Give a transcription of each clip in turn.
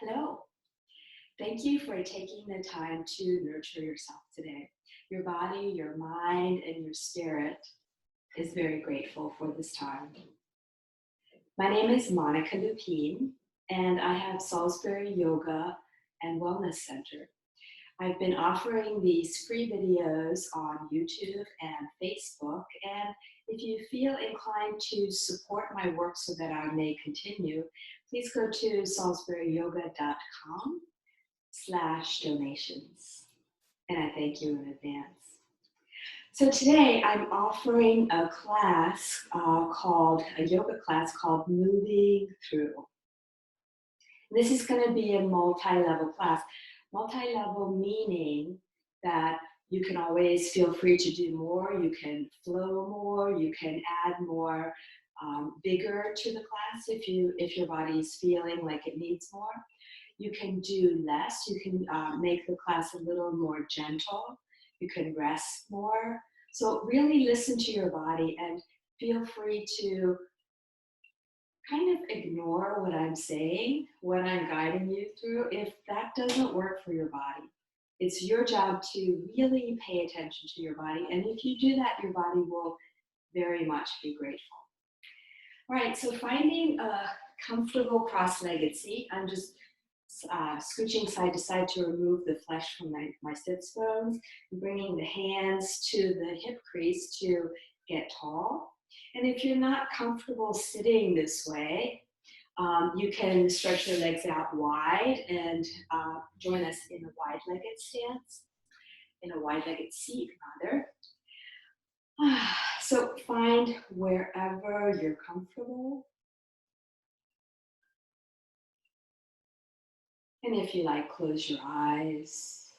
Hello. Thank you for taking the time to nurture yourself today. Your body, your mind, and your spirit is very grateful for this time. My name is Monika Lupean, and I have Salisbury Yoga and Wellness Center. I've been offering these free videos on YouTube and Facebook, and if you feel inclined to support my work so that I may continue, please go to salisburyyoga.com/donations. And I thank you in advance. So today I'm offering a class a yoga class called Moving Through. This is going to be a multi-level class. Multi-level meaning that you can always feel free to do more, you can flow more, you can add more vigor to the class if your body is feeling like it needs more. You can do less, you can make the class a little more gentle, you can rest more. So really listen to your body and feel free to kind of ignore what I'm saying, what I'm guiding you through, if that doesn't work for your body. It's your job to really pay attention to your body. And if you do that, your body will very much be grateful. All right, so finding a comfortable cross-legged seat. I'm just scooching side to side to remove the flesh from my sits bones, and bringing the hands to the hip crease to get tall. And if you're not comfortable sitting this way, you can stretch your legs out wide and join us in a wide-legged stance, in a wide-legged seat rather. So find wherever you're comfortable. And if you like, close your eyes.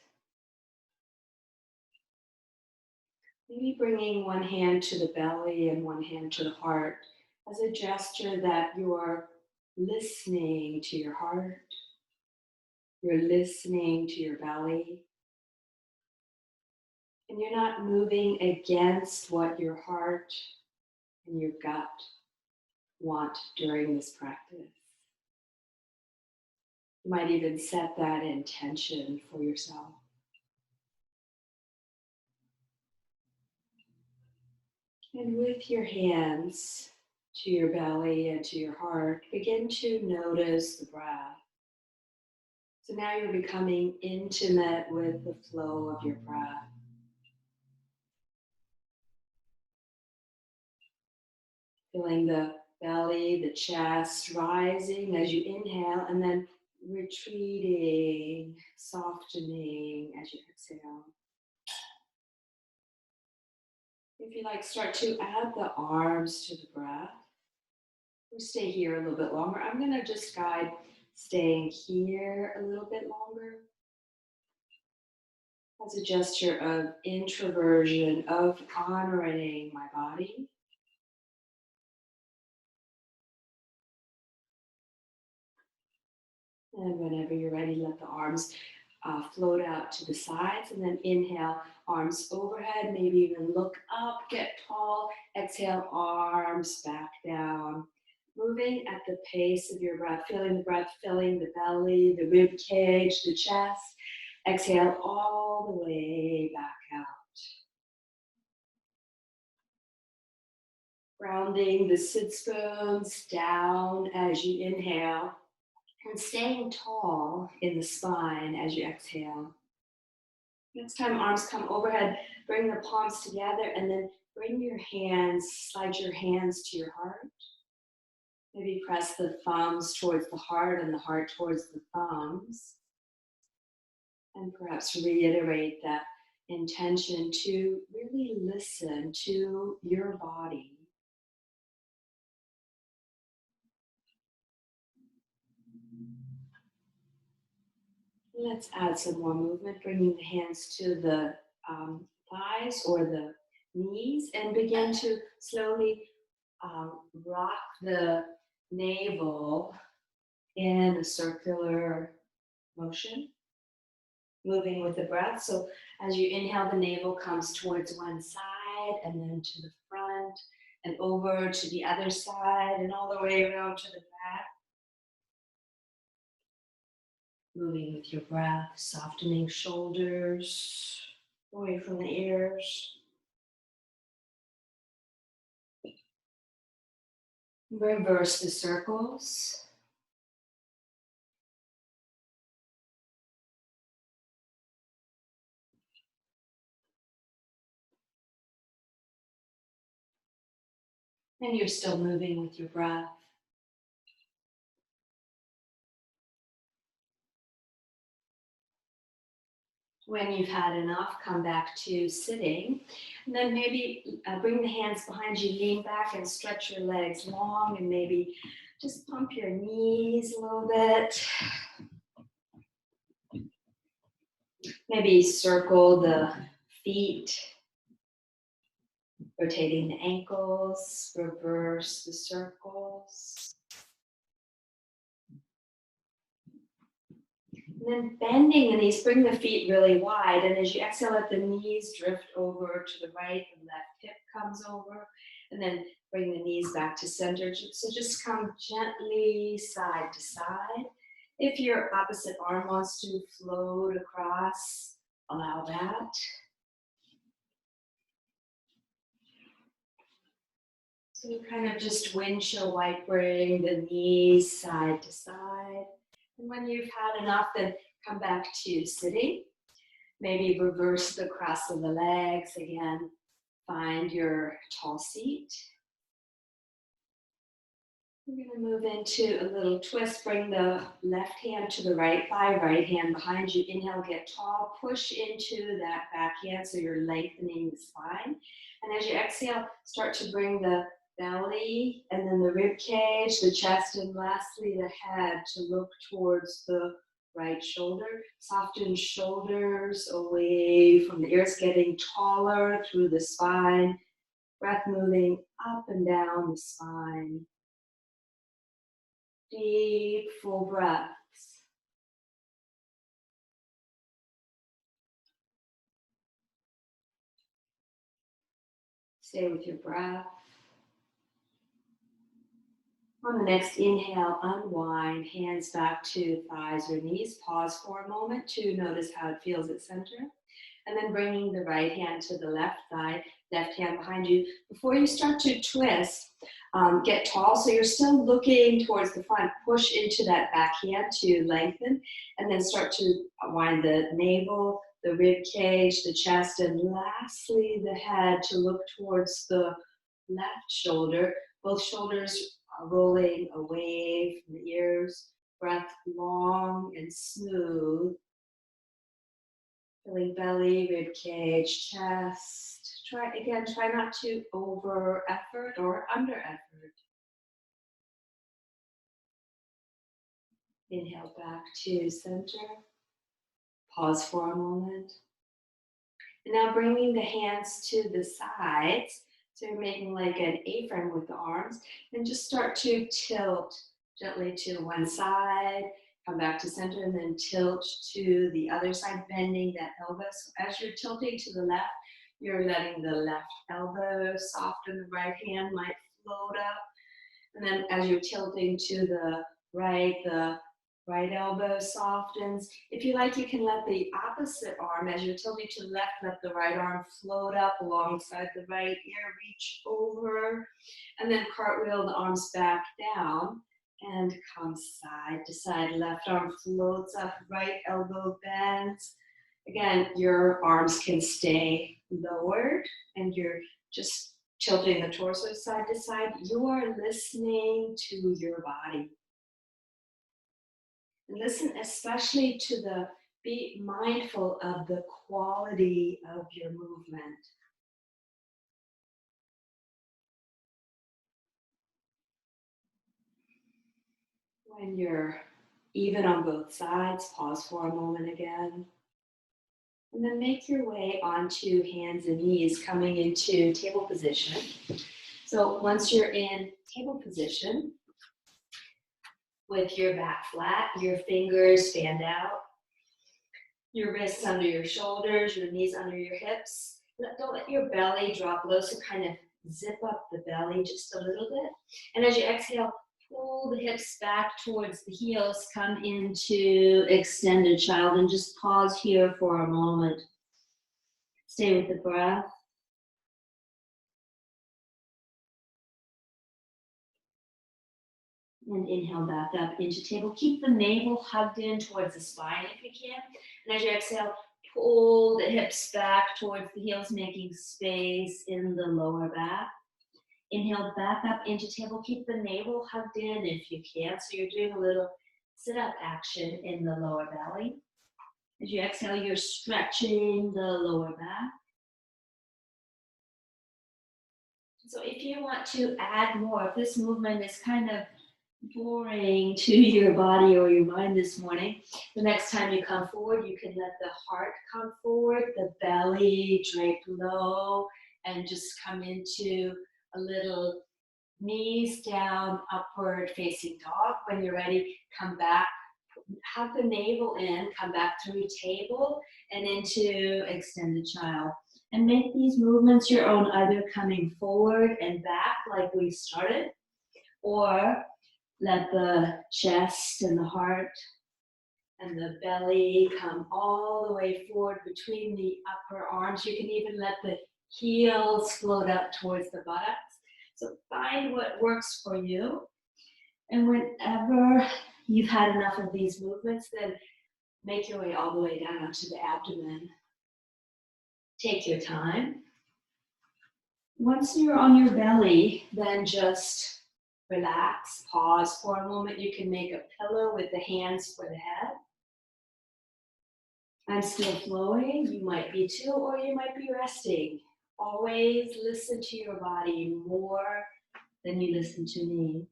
Maybe bringing one hand to the belly and one hand to the heart as a gesture that you're listening to your heart, you're listening to your belly, and you're not moving against what your heart and your gut want during this practice. You might even set that intention for yourself. And with your hands to your belly and to your heart, begin to notice the breath. So now you're becoming intimate with the flow of your breath. Feeling the belly, the chest rising as you inhale and then retreating, softening as you exhale. If you like, start to add the arms to the breath. We'll stay here a little bit longer. I'm going to just guide staying here a little bit longer as a gesture of introversion, of honoring my body. And whenever you're ready, let the arms float out to the sides, and then inhale, arms overhead, maybe even look up, get tall. Exhale, arms back down. Moving at the pace of your breath, feeling the breath filling the belly, the rib cage, the chest. Exhale all the way back out. Grounding the sits bones down as you inhale, and staying tall in the spine as you exhale. Next time arms come overhead, bring the palms together and then bring your hands, slide your hands to your heart. Maybe press the thumbs towards the heart and the heart towards the thumbs. And perhaps reiterate that intention to really listen to your body. Let's add some more movement, bringing the hands to the thighs or the knees and begin to slowly rock the navel in a circular motion, moving with the breath. So as you inhale, the navel comes towards one side and then to the front and over to the other side and all the way around to the back. moving with your breath, softening shoulders, away from the ears. Reverse the circles. And you're still moving with your breath. When you've had enough, come back to sitting. And then maybe bring the hands behind you, lean back and stretch your legs long, and maybe just pump your knees a little bit. Maybe circle the feet, rotating the ankles, reverse the circles. And then bending the knees, bring the feet really wide. And as you exhale, let the knees drift over to the right, the left hip comes over. And then bring the knees back to center. So just come gently side to side. If your opposite arm wants to float across, allow that. So you kind of just windshield wipering the knees side to side. And when you've had enough, then come back to sitting. Maybe reverse the cross of the legs. Again, find your tall seat. We're going to move into a little twist. Bring the left hand to the right thigh, right hand behind you. Inhale, get tall. Push into that back hand so you're lengthening the spine. And as you exhale, start to bring the belly and then the rib cage, the chest, and lastly the head to look towards the right shoulder. Soften shoulders away from the ears, getting taller through the spine. Breath moving up and down the spine. Deep, full breaths. Stay with your breath. On the next inhale, unwind, hands back to thighs or knees. Pause for a moment to notice how it feels at center. And then bringing the right hand to the left thigh, left hand behind you. Before you start to twist, get tall. So you're still looking towards the front. Push into that back hand to lengthen. And then start to wind the navel, the rib cage, the chest, and lastly the head to look towards the left shoulder. Both shoulders rolling away from the ears. Breath long and smooth. Filling belly, rib cage, chest. Try not to over effort or under effort. Inhale back to center. Pause for a moment. And now bringing the hands to the sides. So you're making like an A-frame with the arms. And just start to tilt gently to one side. Come back to center and then tilt to the other side, bending that elbow. So as you're tilting to the left, you're letting the left elbow soften, the right hand might float up. And then as you're tilting to the right elbow softens. If you like, you can let the opposite arm, as you're tilting to the left, let the right arm float up alongside the right ear, reach over, and then cartwheel the arms back down. And come side to side. Left arm floats up, right elbow bends. Again, your arms can stay lowered and you're just tilting the torso side to side. You are listening to your body. And listen especially to be mindful of the quality of your movement. When you're even on both sides, pause for a moment again. And then make your way onto hands and knees, coming into table position. So once you're in table position, with your back flat, your fingers stand out, your wrists under your shoulders, your knees under your hips. Don't let your belly drop low, so kind of zip up the belly just a little bit. And as you exhale, pull the hips back towards the heels, come into extended child, and just pause here for a moment. Stay with the breath. And inhale back up into table. Keep the navel hugged in towards the spine if you can. And as you exhale, pull the hips back towards the heels, making space in the lower back. Inhale back up into table. Keep the navel hugged in if you can. So you're doing a little sit-up action in the lower belly. As you exhale, you're stretching the lower back. So if you want to add more, if this movement is kind of boring to your body or your mind this morning, the next time you come forward, you can let the heart come forward, the belly drape low, and just come into a little knees down, upward facing dog. When you're ready, come back, hug the navel in, come back through table and into extended child. And make these movements your own, either coming forward and back like we started, or let the chest and the heart and the belly come all the way forward between the upper arms. You can even let the heels float up towards the buttocks. So find what works for you. And whenever you've had enough of these movements, then make your way all the way down onto the abdomen. Take your time. Once you're on your belly, then just relax, pause for a moment. You can make a pillow with the hands for the head. I'm still flowing. You might be too, or you might be resting. Always listen to your body more than you listen to me.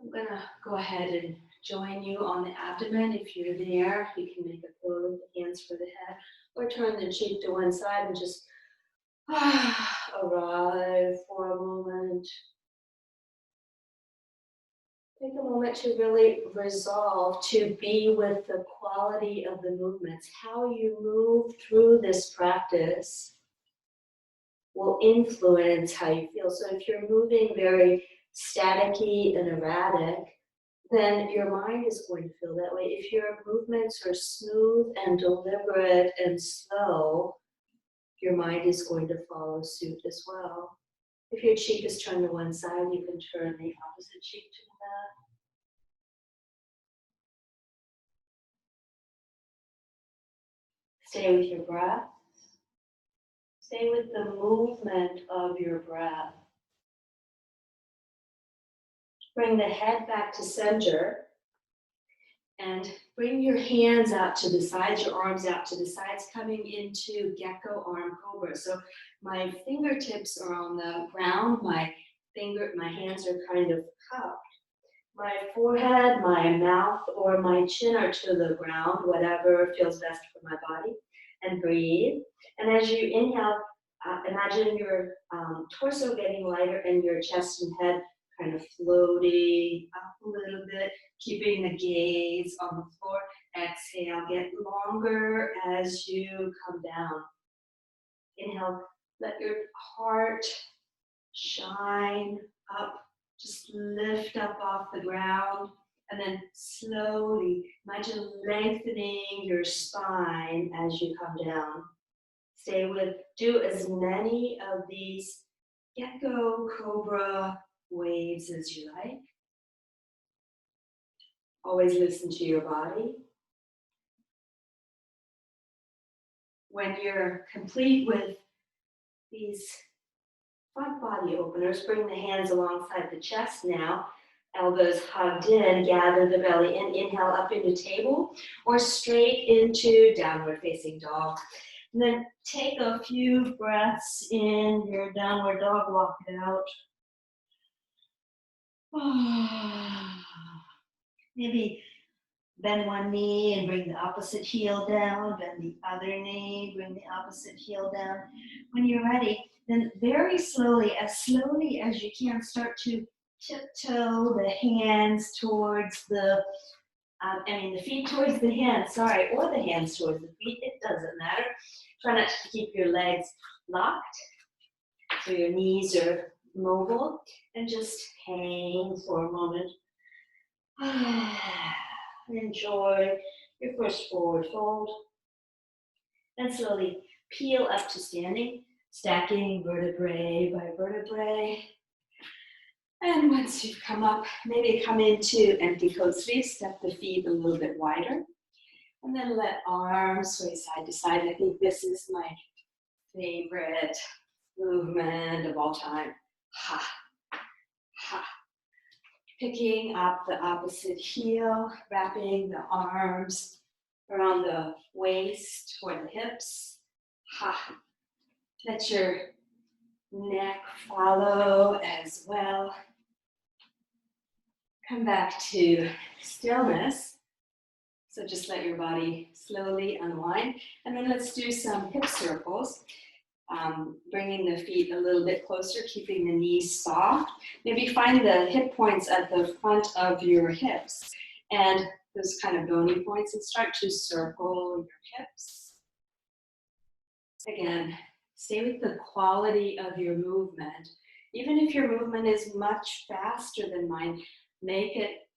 I'm gonna go ahead and join you on the abdomen. If you're there, you can make a pillow with the hands for the head, or turn the cheek to one side and just arrive for a moment. Take a moment to really resolve to be with the quality of the movements. How you move through this practice will influence how you feel. So if you're moving very staticky and erratic, then your mind is going to feel that way. If your movements are smooth and deliberate and slow, your mind is going to follow suit as well. If your cheek is turned to one side, you can turn the opposite cheek to the back. Stay with your breath. Stay with the movement of your breath. Bring the head back to center and bring your hands out to the sides, your arms out to the sides, coming into gecko arm cobra. So my fingertips are on the ground, my hands are kind of cupped. My forehead, my mouth, or my chin are to the ground, whatever feels best for my body. And breathe. And as you inhale, imagine your torso getting lighter and your chest and head kind of floating up a little bit, keeping the gaze on the floor. Exhale, get longer as you come down. Inhale, let your heart shine up, just lift up off the ground. And then slowly, imagine lengthening your spine as you come down. Stay with, do as many of these gecko cobra waves as you like. Always listen to your body. When you're complete with these front body openers, bring the hands alongside the chest now. Elbows hugged in, gather the belly in, inhale up into table or straight into downward facing dog. And then take a few breaths in your downward dog, walk it out. Maybe bend one knee and bring the opposite heel down, bend the other knee, bring the opposite heel down. When you're ready, then very slowly as you can, start to tiptoe the hands towards the feet towards the hands, or the hands towards the feet, it doesn't matter. Try not to keep your legs locked, so your knees are mobile and just hang for a moment. Enjoy your first forward fold. And slowly peel up to standing, stacking vertebrae by vertebrae. And once you've come up, maybe come into empty coat sleeve, step the feet a little bit wider. And then let arms sway side to side. I think this is my favorite movement of all time. Ha, ha. Picking up the opposite heel, wrapping the arms around the waist or the hips. Ha. Let your neck follow as well. Come back to stillness. So just let your body slowly unwind. And then let's do some hip circles. Bringing the feet a little bit closer, keeping the knees soft. Maybe find the hip points at the front of your hips and those kind of bony points, and start to circle your hips. Again, stay with the quality of your movement. Even if your movement is much faster than mine, make it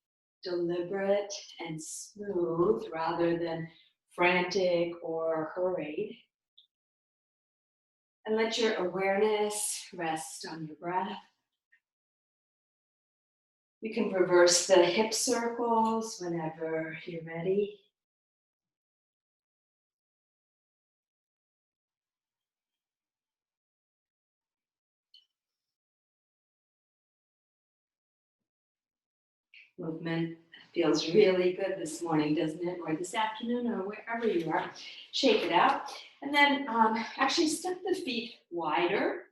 deliberate and smooth rather than frantic or hurried. And let your awareness rest on your breath. You can reverse the hip circles whenever you're ready. Movement feels really good this morning, doesn't it? Or this afternoon, or wherever you are. Shake it out. And then actually step the feet wider.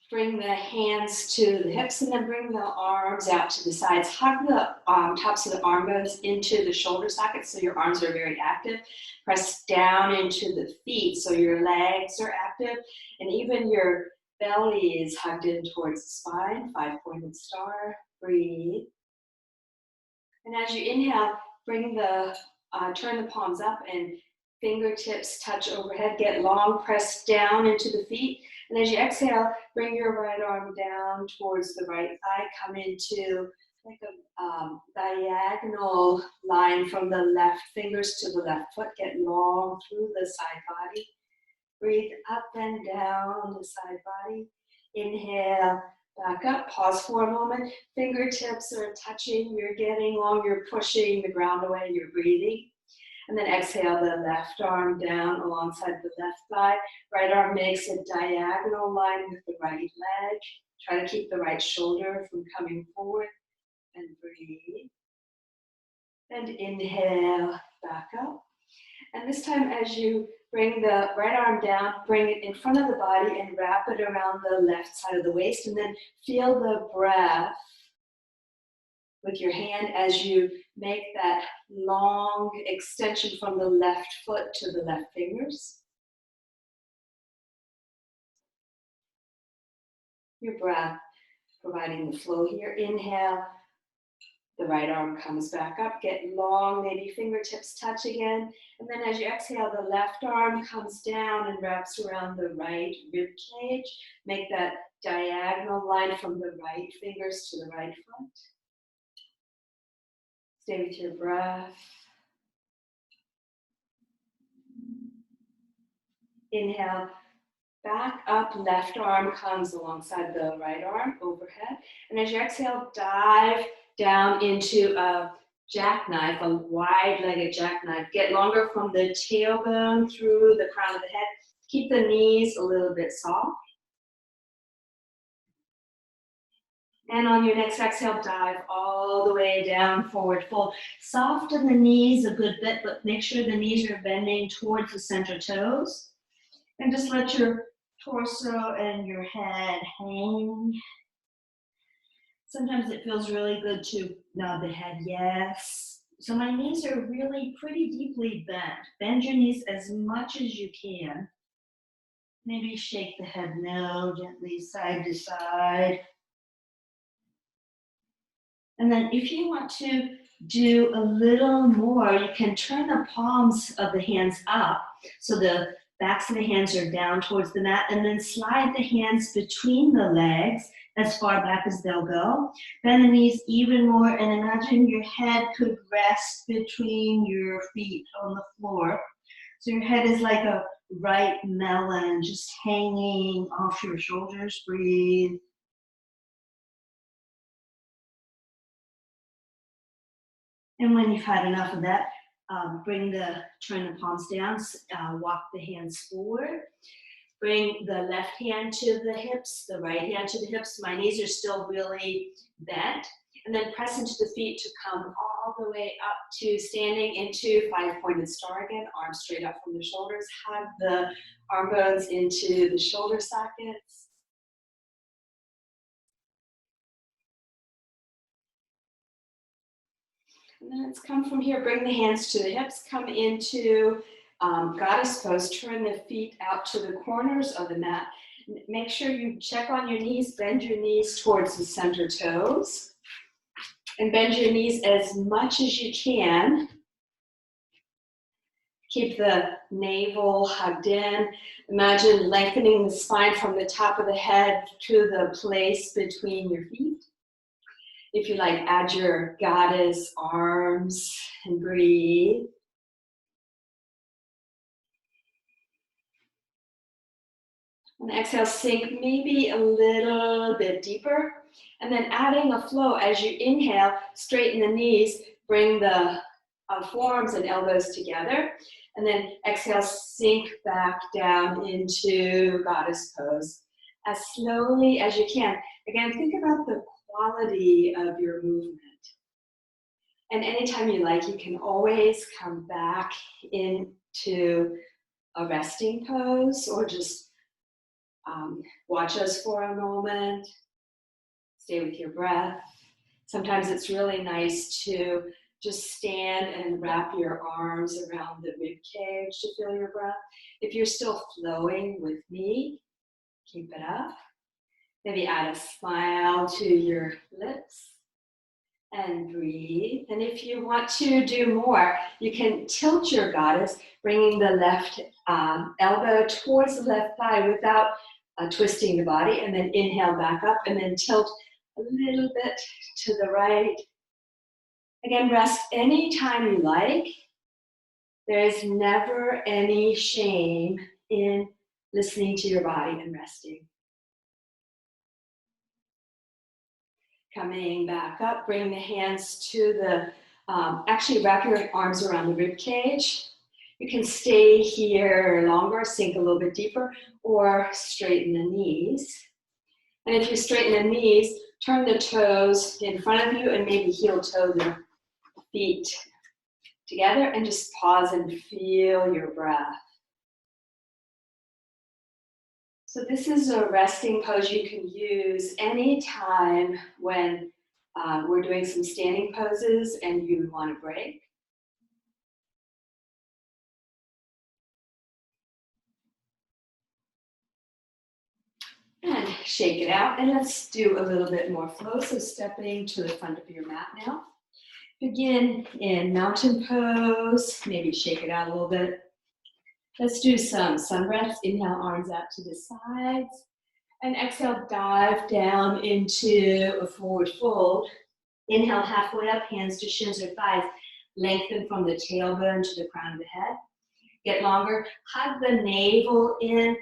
Bring the hands to the hips and then bring the arms out to the sides. Hug the tops of the arm bones into the shoulder sockets so your arms are very active. Press down into the feet so your legs are active. And even your belly is hugged in towards the spine. 5-pointed star. Breathe. And as you inhale, bring the, turn the palms up and fingertips touch overhead. Get long, press down into the feet. And as you exhale, bring your right arm down towards the right thigh. Come into like a diagonal line from the left fingers to the left foot. Get long through the side body. Breathe up and down the side body. Inhale, back up. Pause for a moment. Fingertips are touching. You're getting long. You're pushing the ground away. You're breathing. And then exhale the left arm down alongside the left thigh. Right arm makes a diagonal line with the right leg. Try to keep the right shoulder from coming forward. And breathe. And inhale, back up. And this time as you bring the right arm down, bring it in front of the body and wrap it around the left side of the waist. And then feel the breath with your hand as you make that long extension from the left foot to the left fingers. Your breath providing the flow here. Inhale, the right arm comes back up. Get long, maybe fingertips touch again. And then as you exhale, the left arm comes down and wraps around the right rib cage. Make that diagonal line from the right fingers to the right foot. Stay with your breath. Inhale, back up, left arm comes alongside the right arm overhead. And as you exhale, dive down into a jackknife, a wide-legged jackknife. Get longer from the tailbone through the crown of the head. Keep the knees a little bit soft. And on your next exhale, dive all the way down, forward fold. Soften the knees a good bit, but make sure the knees are bending towards the center toes. And just let your torso and your head hang. Sometimes it feels really good to nod the head, yes. So my knees are really pretty deeply bent. Bend your knees as much as you can. Maybe shake the head no, gently side to side. And then if you want to do a little more, you can turn the palms of the hands up so the backs of the hands are down towards the mat, and then slide the hands between the legs as far back as they'll go. Bend the knees even more, and imagine your head could rest between your feet on the floor. So your head is like a ripe melon just hanging off your shoulders. Breathe. And when you've had enough of that, turn the palms down, walk the hands forward. Bring the left hand to the hips, the right hand to the hips. My knees are still really bent. And then press into the feet to come all the way up to standing into 5-pointed star again. Arms straight up from the shoulders. Hug the arm bones into the shoulder sockets. And then let's come from here, bring the hands to the hips, come into goddess pose, turn the feet out to the corners of the mat. Make sure you check on your knees, bend your knees towards the center toes. And bend your knees as much as you can. Keep the navel hugged in. Imagine lengthening the spine from the top of the head to the place between your feet. If you like, add your goddess arms and breathe. And exhale, sink maybe a little bit deeper. And then adding a flow as you inhale, straighten the knees, bring the forearms and elbows together. And then exhale, sink back down into goddess pose as slowly as you can. Again, think about the quality of your movement. And anytime you like, you can always come back into a resting pose or just watch us for a moment. Stay with your breath. Sometimes it's really nice to just stand and wrap your arms around the rib cage to feel your breath. If you're still flowing with me, keep it up. Maybe add a smile to your lips and breathe. And if you want to do more, you can tilt your goddess, bringing the left elbow towards the left thigh without twisting the body, and then inhale back up and then tilt a little bit to the right. Again, rest anytime you like. There is never any shame in listening to your body and resting. Coming back up, bring the hands to the, actually wrap your arms around the rib cage. You can stay here longer, sink a little bit deeper, or straighten the knees. And if you straighten the knees, turn the toes in front of you and maybe heel toe the feet together and just pause and feel your breath. So this is a resting pose you can use anytime when we're doing some standing poses and you want to break. And shake it out, and let's do a little bit more flow. So stepping to the front of your mat now. Begin in mountain pose, maybe shake it out a little bit. Let's do some sun breaths. Inhale, arms out to the sides. And exhale, dive down into a forward fold. Inhale, halfway up, hands to shins or thighs. Lengthen from the tailbone to the crown of the head. Get longer. Hug the navel in.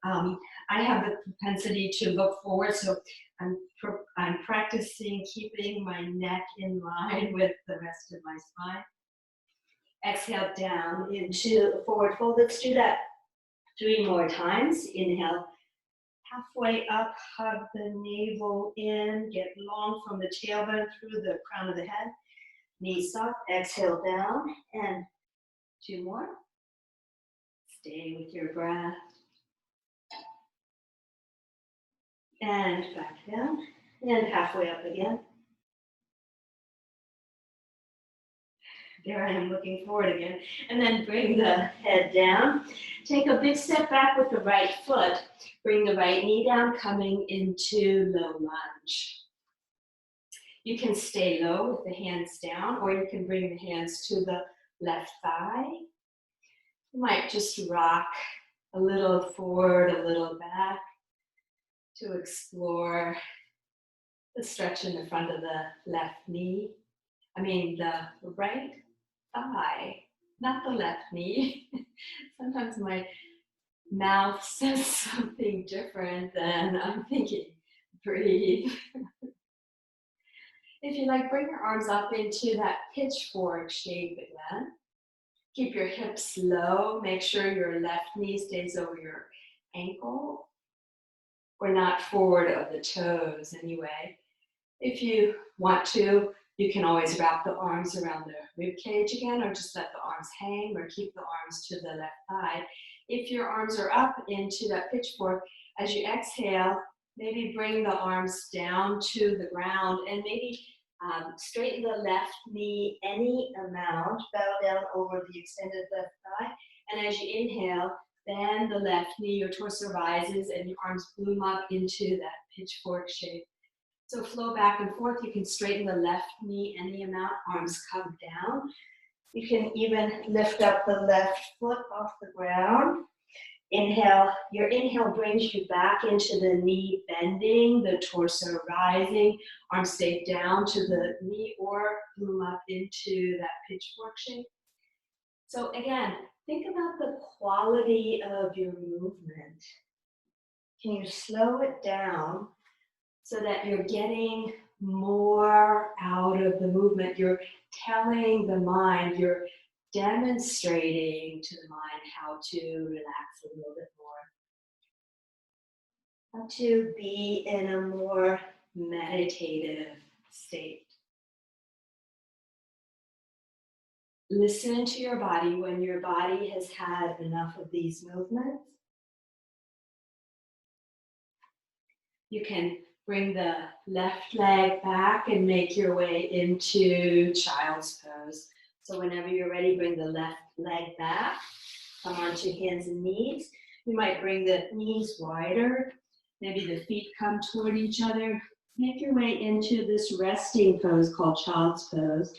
I have the propensity to look forward, so I'm practicing keeping my neck in line with the rest of my spine. Exhale down into a forward fold. Let's do that 3 more times. Inhale, halfway up, hug the navel in, get long from the tailbone through the crown of the head. Knees soft, exhale down, and 2 more. Stay with your breath. And back down, and halfway up again. There I am looking forward again. And then bring the head down. Take a big step back with the right foot. Bring the right knee down, coming into low lunge. You can stay low with the hands down, or you can bring the hands to the left thigh. You might just rock a little forward, a little back to explore the stretch in the front of the left knee. The right thigh, not the left knee. Sometimes my mouth says something different than I'm thinking. Breathe. If you like, bring your arms up into that pitchfork shape again. Keep your hips low. Make sure your left knee stays over your ankle, or not forward of the toes anyway. If you want to, you can always wrap the arms around the rib cage again, or just let the arms hang, or keep the arms to the left side. If your arms are up into that pitchfork, as you exhale, maybe bring the arms down to the ground and maybe straighten the left knee any amount, bow down over the extended left thigh. And as you inhale, bend the left knee, your torso rises, and your arms bloom up into that pitchfork shape. So flow back and forth. You can straighten the left knee any amount, arms come down. You can even lift up the left foot off the ground. Inhale, your inhale brings you back into the knee bending, the torso rising, arms stay down to the knee or bloom up into that pitchfork shape. So again, think about the quality of your movement. Can you slow it down so that you're getting more out of the movement? You're telling the mind, you're demonstrating to the mind how to relax a little bit more, how to be in a more meditative state. Listen to your body when your body has had enough of these movements. You can bring the left leg back and make your way into child's pose. So whenever you're ready, bring the left leg back. Come onto hands and knees. You might bring the knees wider. Maybe the feet come toward each other. Make your way into this resting pose called child's pose.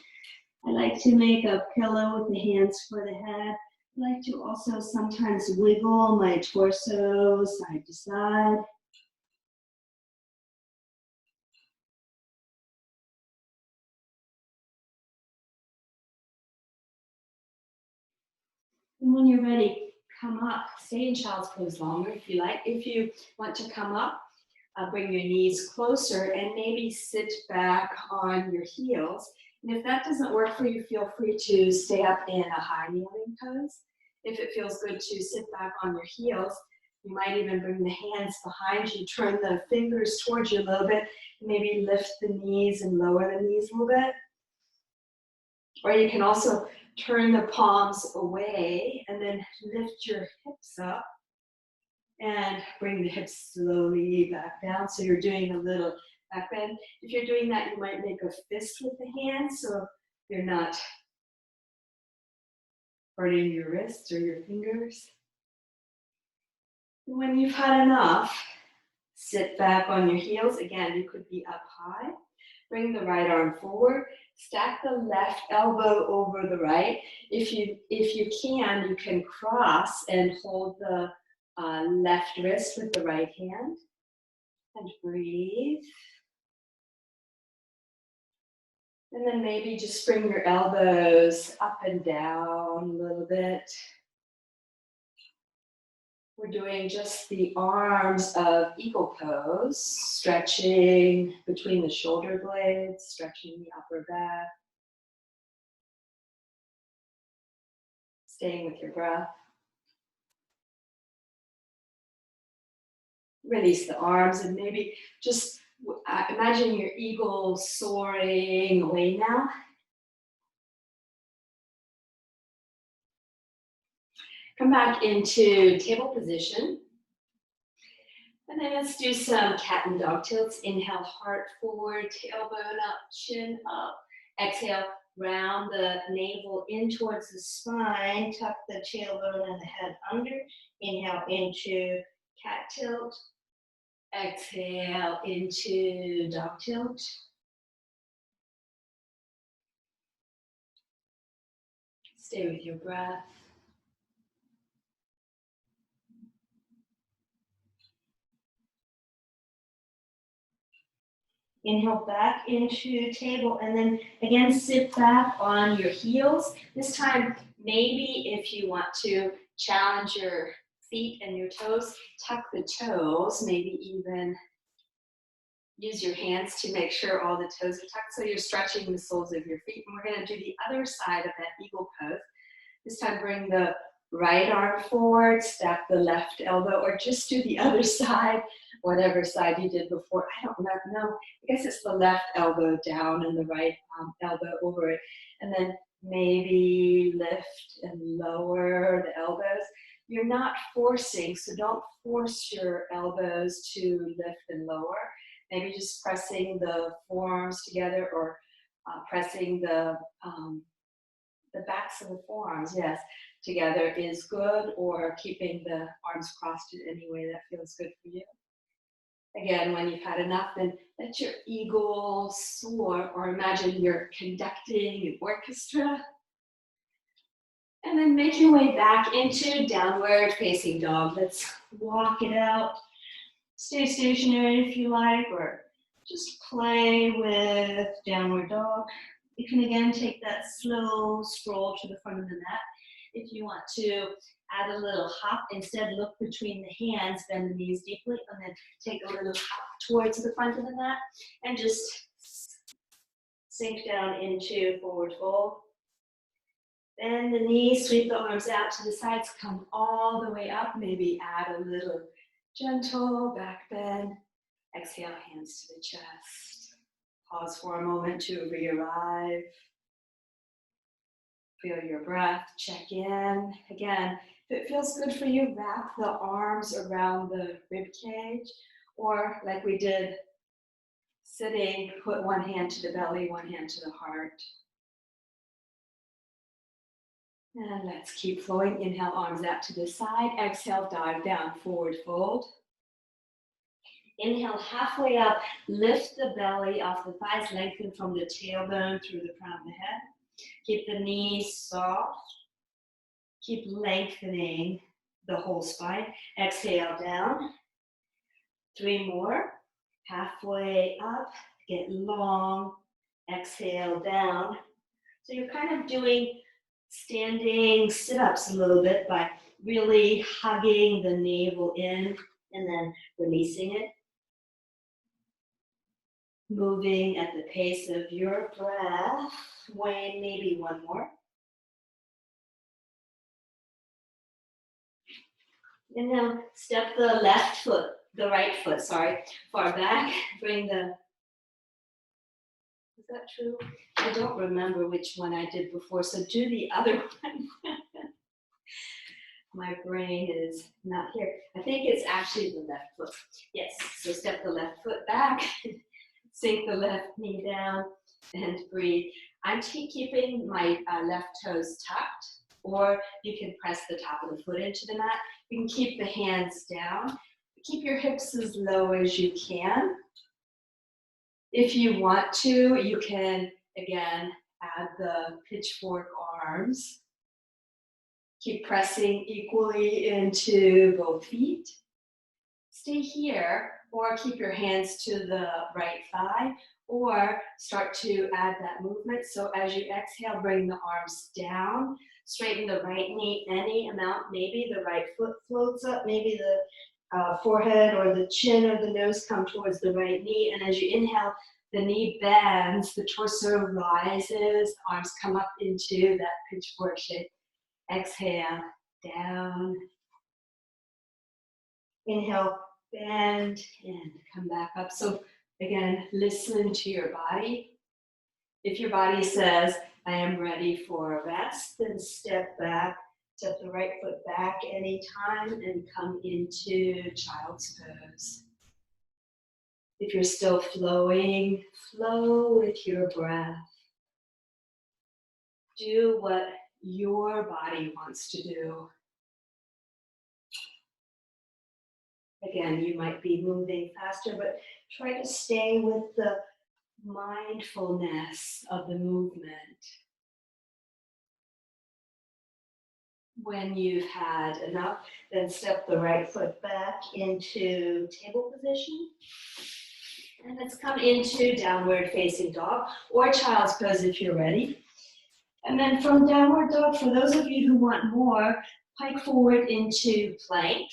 I like to make a pillow with the hands for the head. I like to also sometimes wiggle my torso side to side. And when you're ready, come up. Stay in child's pose longer if you like. If you want to come up, bring your knees closer and maybe sit back on your heels. And if that doesn't work for you, feel free to stay up in a high kneeling pose. If it feels good to sit back on your heels, you might even bring the hands behind you, turn the fingers towards you a little bit, maybe lift the knees and lower the knees a little bit. Or you can also turn the palms away and then lift your hips up and bring the hips slowly back down. So you're doing a little back bend. If you're doing that, you might make a fist with the hands so you're not hurting your wrists or your fingers. And when you've had enough, sit back on your heels. Again, you could be up high. Bring the right arm forward. Stack the left elbow over the right. If you can cross and hold the left wrist with the right hand. And breathe. And then maybe just bring your elbows up and down a little bit. We're doing just the arms of eagle pose, stretching between the shoulder blades, stretching the upper back. Staying with your breath. Release the arms and maybe just imagine your eagle soaring away now. Come back into table position. And then let's do some cat and dog tilts. Inhale, heart forward, tailbone up, chin up. Exhale, round the navel in towards the spine. Tuck the tailbone and the head under. Inhale into cat tilt. Exhale into dog tilt. Stay with your breath. Inhale back into table, and then again sit back on your heels. This time, maybe if you want to challenge your feet and your toes, tuck the toes, maybe even use your hands to make sure all the toes are tucked so you're stretching the soles of your feet. And we're going to do the other side of that eagle pose. This time bring the right arm forward, stack the left elbow, or just do the other side, whatever side you did before. I don't know. I guess it's the left elbow down and the right elbow over it. And then maybe lift and lower the elbows. You're not forcing, so don't force your elbows to lift and lower. Maybe just pressing the forearms together, or pressing the backs of the forearms, yes, together is good, or keeping the arms crossed in any way that feels good for you. Again, when you've had enough, then let your eagle soar, or imagine you're conducting an orchestra. And then make your way back into downward facing dog. Let's walk it out. Stay stationary if you like, or just play with downward dog. You can again take that slow stroll to the front of the mat. If you want to add a little hop, instead look between the hands, bend the knees deeply, and then take a little hop towards the front of the mat, and just sink down into forward fold. Bend the knees, sweep the arms out to the sides, come all the way up, maybe add a little gentle back bend. Exhale, hands to the chest. Pause for a moment to re-arrive. Feel your breath, check in. Again, if it feels good for you, wrap the arms around the rib cage, or like we did sitting, put one hand to the belly, one hand to the heart. And let's keep flowing. Inhale, arms out to the side. Exhale, dive down, forward fold. Inhale, halfway up, lift the belly off the thighs, lengthen from the tailbone through the crown of the head. Keep the knees soft. Keep lengthening the whole spine. Exhale down. 3 more. Halfway up, get long. Exhale down. So you're kind of doing standing sit-ups a little bit by really hugging the navel in and then releasing it. Moving at the pace of your breath. Wayne, maybe one more. And now step the right foot, far back. Bring the, is that true? I don't remember which one I did before, so do the other one. My brain is not here. I think it's actually the left foot. Yes, so step the left foot back, sink the left knee down, and breathe. I'm keeping my left toes tucked, or you can press the top of the foot into the mat. You can keep the hands down. Keep your hips as low as you can. If you want to, you can, again, add the pitchfork arms. Keep pressing equally into both feet. Stay here, or keep your hands to the right thigh, or start to add that movement. So as you exhale, bring the arms down, straighten the right knee any amount. Maybe the right foot floats up, maybe the forehead or the chin or the nose come towards the right knee. And as you inhale, the knee bends, the torso rises, arms come up into that pitchfork shape. Exhale, down. Inhale, bend, and come back up. So again, listen to your body. If your body says, I am ready for a rest, then step back, step the right foot back anytime, and come into child's pose. If you're still flowing, flow with your breath. Do what your body wants to do. Again, you might be moving faster, but try to stay with the mindfulness of the movement. When you've had enough, then step the right foot back into table position. And let's come into downward facing dog or child's pose if you're ready. And then from downward dog, for those of you who want more, pike forward into plank.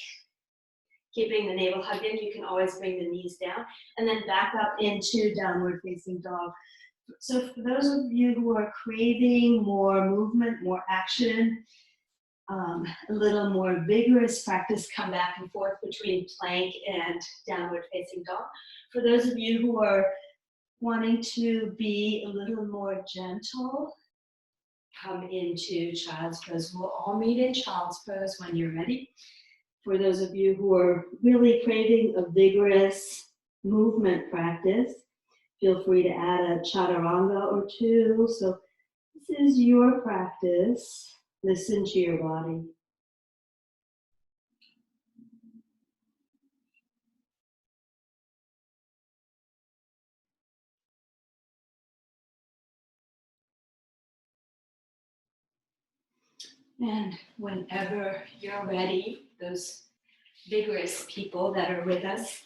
Keeping the navel hugged in, you can always bring the knees down. And then back up into downward facing dog. So for those of you who are craving more movement, more action, a little more vigorous practice, come back and forth between plank and downward facing dog. For those of you who are wanting to be a little more gentle, come into child's pose. We'll all meet in child's pose when you're ready. For those of you who are really craving a vigorous movement practice, feel free to add a chaturanga or two. So this is your practice. Listen to your body. And whenever you're ready, those vigorous people that are with us,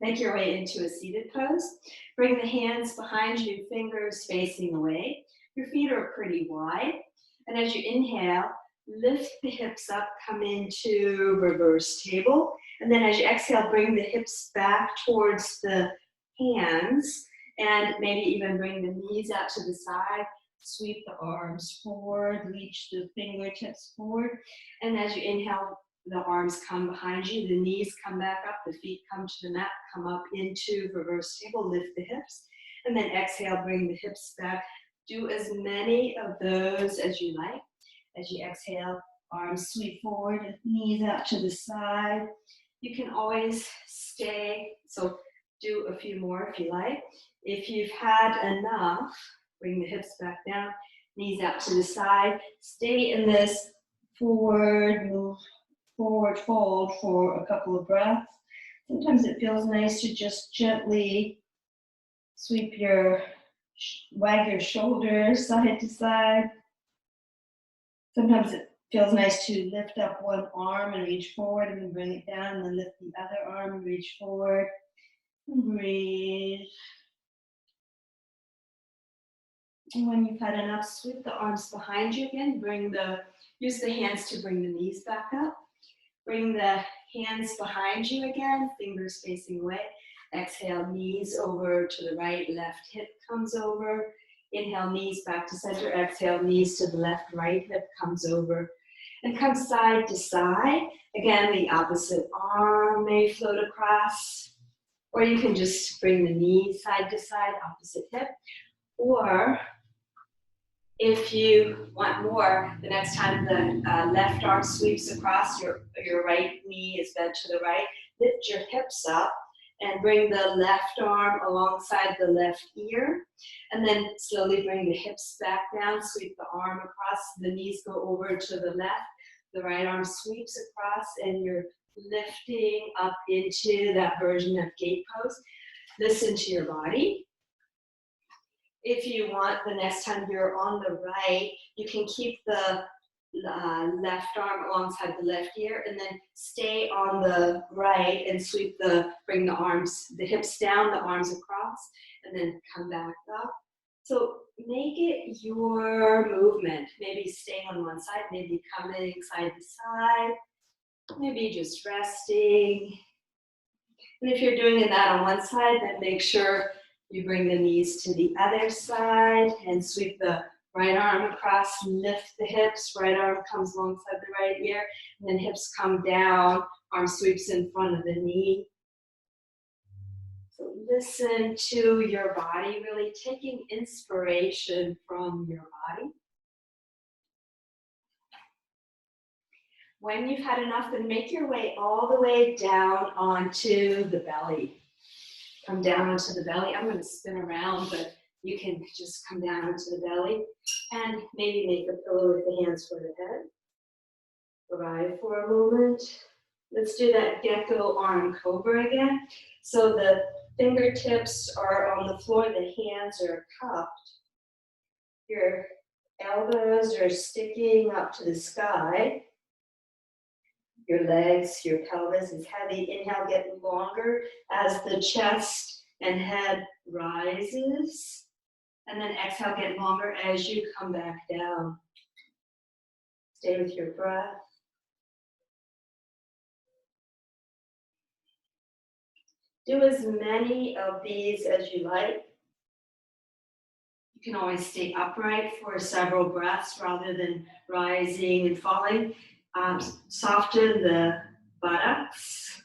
make your way into a seated pose. Bring the hands behind you, fingers facing away. Your feet are pretty wide. And as you inhale, lift the hips up, come into reverse table. And then as you exhale, bring the hips back towards the hands and maybe even bring the knees out to the side. Sweep the arms forward, reach the fingertips forward. And as you inhale, the arms come behind you, the knees come back up, the feet come to the mat, come up into reverse table, lift the hips. And then exhale, bring the hips back. Do as many of those as you like. As you exhale, arms sweep forward, knees out to the side. You can always stay, so do a few more if you like. If you've had enough, bring the hips back down, knees out to the side. Stay in this forward fold for a couple of breaths. Sometimes it feels nice to just gently wag your shoulders side to side. Sometimes it feels nice to lift up one arm and reach forward and then bring it down and then lift the other arm and reach forward. And breathe. And when you've had enough, sweep the arms behind you again. Use the hands to bring the knees back up. Bring the hands behind you again, fingers facing away. Exhale, knees over to the right, left hip comes over. Inhale, knees back to center. Exhale, knees to the left, right hip comes over. And come side to side. Again, the opposite arm may float across. Or you can just bring the knee side to side, opposite hip. Or if you want more, the next time the left arm sweeps across, your right knee is bent to the right, lift your hips up and bring the left arm alongside the left ear. And then slowly bring the hips back down, sweep the arm across, the knees go over to the left, the right arm sweeps across, and you're lifting up into that version of gate pose. Listen to your body. If you want, the next time you're on the right, you can keep the left arm alongside the left ear and then stay on the right and bring the hips down, the arms across, and then come back up. So make it your movement. Maybe staying on one side, maybe coming side to side, maybe just resting. And if you're doing that on one side, then make sure you bring the knees to the other side and sweep the right arm across, lift the hips, right arm comes alongside the right ear, and then hips come down, arm sweeps in front of the knee. So listen to your body, really taking inspiration from your body. When you've had enough, then make your way all the way down onto the belly. Come down onto the belly. I'm going to spin around, but you can just come down onto the belly and maybe make a pillow with the hands for the head. Arrive for a moment. Let's do that gecko arm cobra again. So the fingertips are on the floor, the hands are cupped. Your elbows are sticking up to the sky. Your legs, your pelvis is heavy. Inhale, get longer as the chest and head rises. And then exhale, get longer as you come back down. Stay with your breath. Do as many of these as you like. You can always stay upright for several breaths rather than rising and falling. Soften the buttocks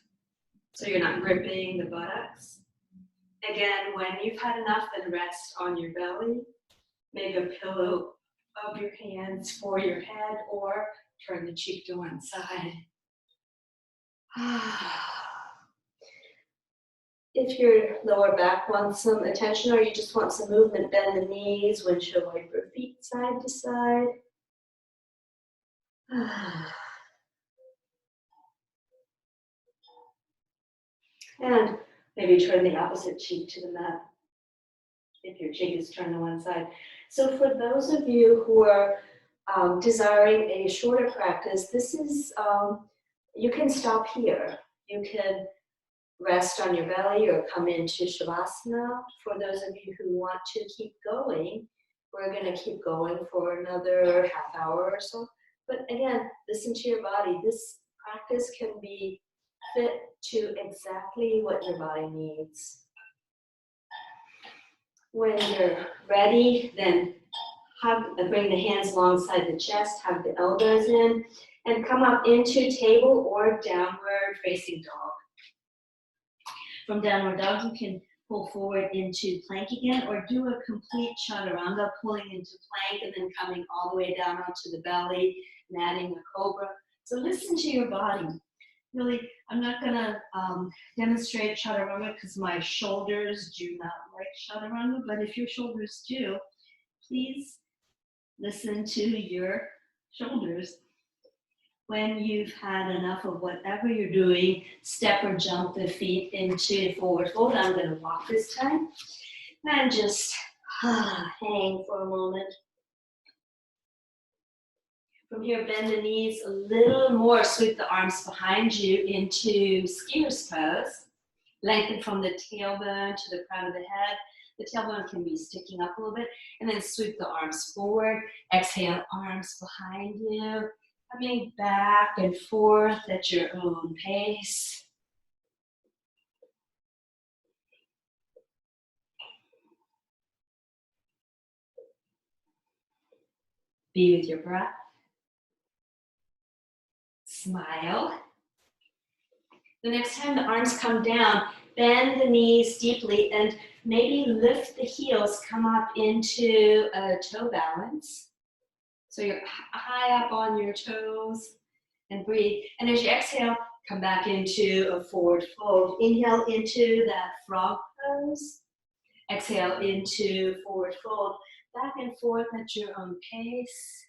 so you're not gripping the buttocks. Again, when you've had enough, then rest on your belly. Make a pillow of your hands for your head or turn the cheek to one side. If your lower back wants some attention or you just want some movement, bend the knees, windshield wiper feet side to side. And maybe turn the opposite cheek to the mat if your cheek is turned to one side. So for those of you who are desiring a shorter practice, this is, you can stop here. You can rest on your belly or come into Shavasana. For those of you who want to keep going, we're going to keep going for another half hour or so. But again, listen to your body. This practice can be fit to exactly what your body needs. When you're ready, then bring the hands alongside the chest, hug the elbows in, and come up into table or downward facing dog. From downward dog, you can pull forward into plank again, or do a complete chaturanga, pulling into plank and then coming all the way down onto the belly and adding a cobra. So listen to your body. Really, I'm not going to demonstrate chaturanga because my shoulders do not like chaturanga, but if your shoulders do, please listen to your shoulders. When you've had enough of whatever you're doing, step or jump the feet into forward fold. I'm going to walk this time and just hang for a moment. From here, bend the knees a little more, sweep the arms behind you into skier's pose. Lengthen from the tailbone to the crown of the head. The tailbone can be sticking up a little bit, and then sweep the arms forward. Exhale, arms behind you. Coming back and forth at your own pace. Be with your breath. Smile. The next time the arms come down, bend the knees deeply and maybe lift the heels, come up into a toe balance. So you're high up on your toes and breathe. And as you exhale, come back into a forward fold. Inhale into that frog pose. Exhale into forward fold. Back and forth at your own pace.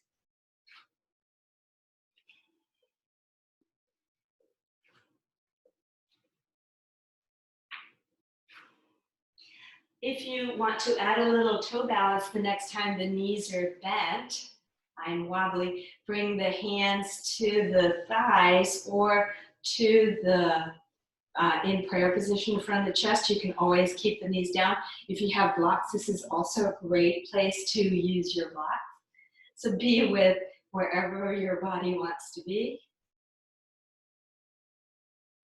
If you want to add a little toe balance the next time the knees are bent, I'm wobbly, bring the hands to the thighs or to the in prayer position in front of the chest. You can always keep the knees down. If you have blocks, this is also a great place to use your blocks. So be with wherever your body wants to be.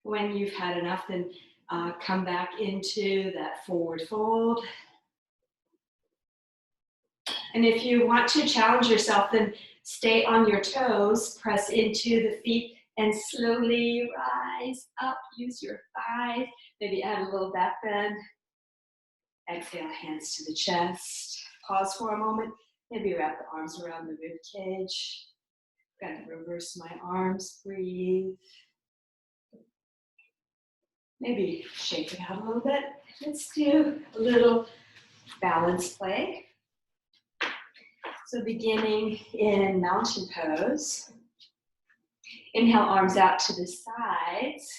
When you've had enough, then come back into that forward fold. And if you want to challenge yourself, then stay on your toes, press into the feet, and slowly rise up. Use your thighs. Maybe add a little back bend. Exhale, hands to the chest. Pause for a moment. Maybe wrap the arms around the rib cage. I'm going to reverse my arms. Breathe. Maybe shake it out a little bit. Let's do a little balance play. So beginning in mountain pose. Inhale, arms out to the sides.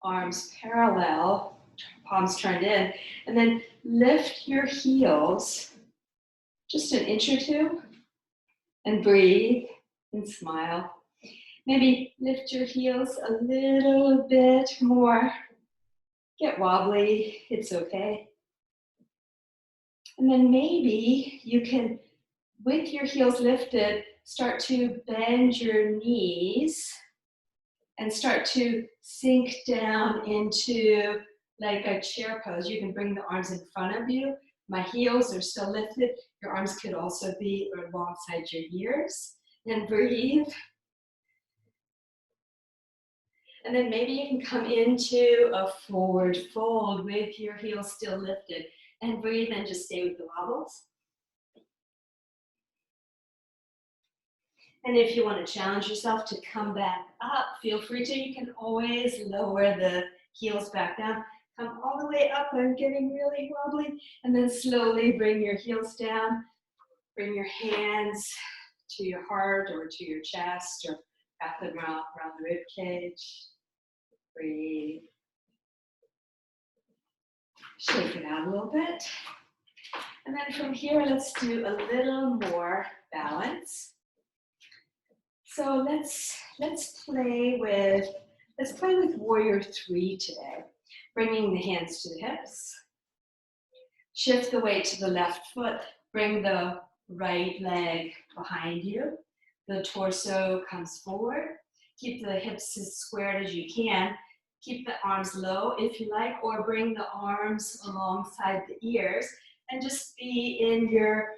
Arms parallel, palms turned in. And then lift your heels just an inch or two and breathe. and smile. Maybe lift your heels a little bit more. Get wobbly, it's okay. And then maybe you can, with your heels lifted, start to bend your knees and start to sink down into like a chair pose. You can bring the arms in front of you. My heels are still lifted. Your arms could also be alongside your ears. And breathe. And then maybe you can come into a forward fold with your heels still lifted. And breathe and just stay with the wobbles. And if you want to challenge yourself to come back up, feel free to. You can always lower the heels back down. Come all the way up. I'm getting really wobbly. And then slowly bring your heels down. Bring your hands to your heart or to your chest or wrap them around the rib cage. Breathe. Shake it out a little bit. And then from here, let's do a little more balance. So let's play with Warrior 3 today. Bringing the hands to the hips. Shift the weight to the left foot. Bring the right leg behind you. The torso comes forward. Keep the hips as squared as you can. Keep the arms low if you like, or bring the arms alongside the ears and just be in your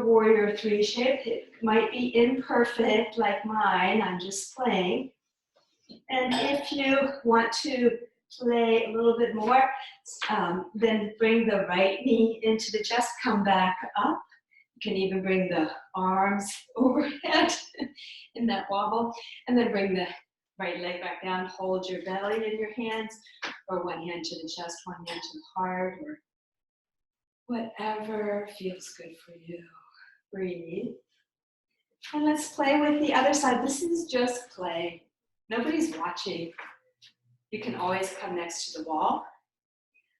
Warrior 3 shape. It might be imperfect like mine, I'm just playing. And if you want to play a little bit more, then bring the right knee into the chest, come back up. You can even bring the arms overhead in that wobble, and then bring the right leg back down, hold your belly in your hands, or one hand to the chest, one hand to the heart, or whatever feels good for you. Breathe. And let's play with the other side. This is just play. Nobody's watching. You can always come next to the wall.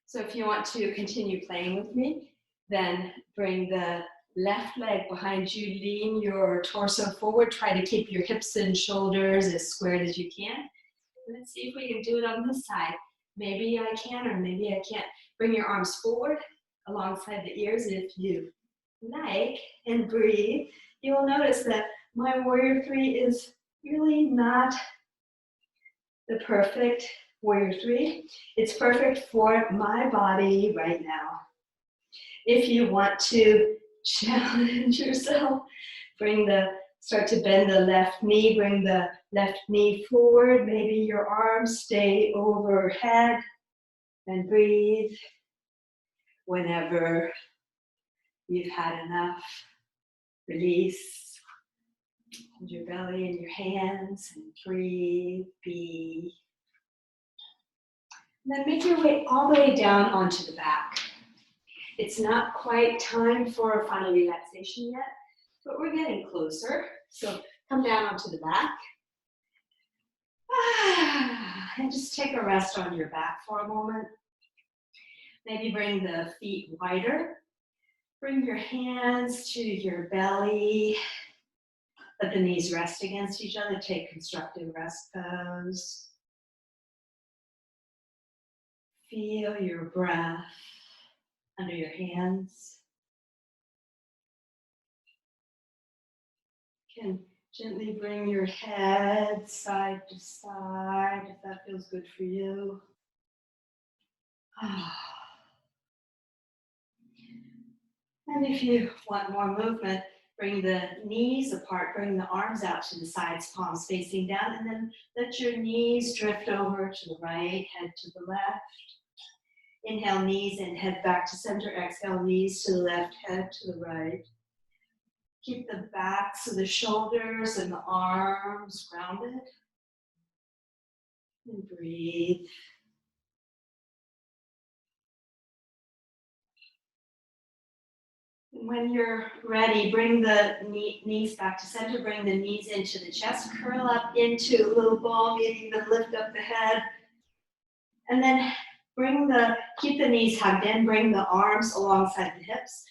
So if you want to continue playing with me, then bring the left leg behind you, lean your torso forward, try to keep your hips and shoulders as squared as you can. Let's see if we can do it on this side. Maybe I can or maybe I can't. Bring your arms forward alongside the ears if you like, and breathe. You will notice that my Warrior 3 is really not the perfect Warrior 3. It's perfect for my body right now. If you want to challenge yourself, start to bend the left knee, bring the left knee forward, maybe your arms stay overhead, and breathe. Whenever you've had enough, release. Hold your belly in your hands and breathe, be. And then make your way all the way down onto the back. It's not quite time for final relaxation yet, but we're getting closer. So come down onto the back. And just take a rest on your back for a moment. Maybe bring the feet wider. Bring your hands to your belly. Let the knees rest against each other. Take constructive rest pose. Feel your breath under your hands. You can gently bring your head side to side if that feels good for you. And if you want more movement, bring the knees apart, bring the arms out to the sides, palms facing down, and then let your knees drift over to the right, head to the left. Inhale, knees and head back to center. Exhale, knees to the left, head to the right. Keep the backs of the shoulders and the arms grounded. And breathe. When you're ready, bring the knees back to center, bring the knees into the chest, curl up into a little ball, getting them lift up the head. And then keep the knees hugged in, bring the arms alongside the hips.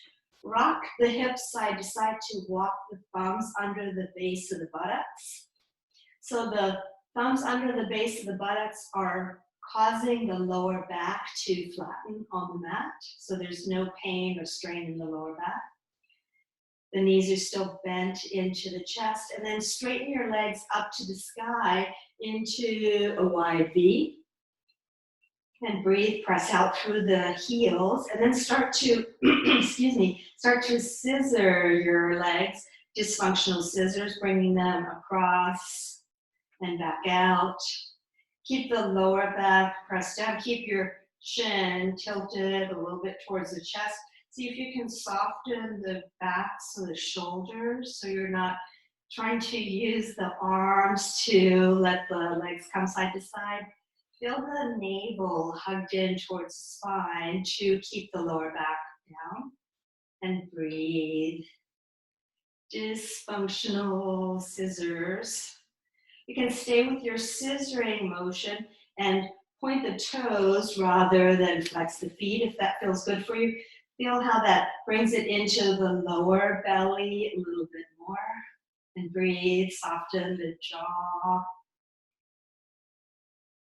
Rock the hips side to side to walk the thumbs under the base of the buttocks. So the thumbs under the base of the buttocks are causing the lower back to flatten on the mat. So there's no pain or strain in the lower back. The knees are still bent into the chest, and then straighten your legs up to the sky into a wide V. And breathe, press out through the heels, and then start to, excuse me, start to scissor your legs, dysfunctional scissors, bringing them across and back out. Keep the lower back pressed down. Keep your chin tilted a little bit towards the chest. See if you can soften the backs of the shoulders so you're not trying to use the arms to let the legs come side to side. Feel the navel hugged in towards the spine to keep the lower back down. And breathe. Dysfunctional scissors. You can stay with your scissoring motion and point the toes rather than flex the feet if that feels good for you. Feel how that brings it into the lower belly a little bit more. And breathe, soften the jaw.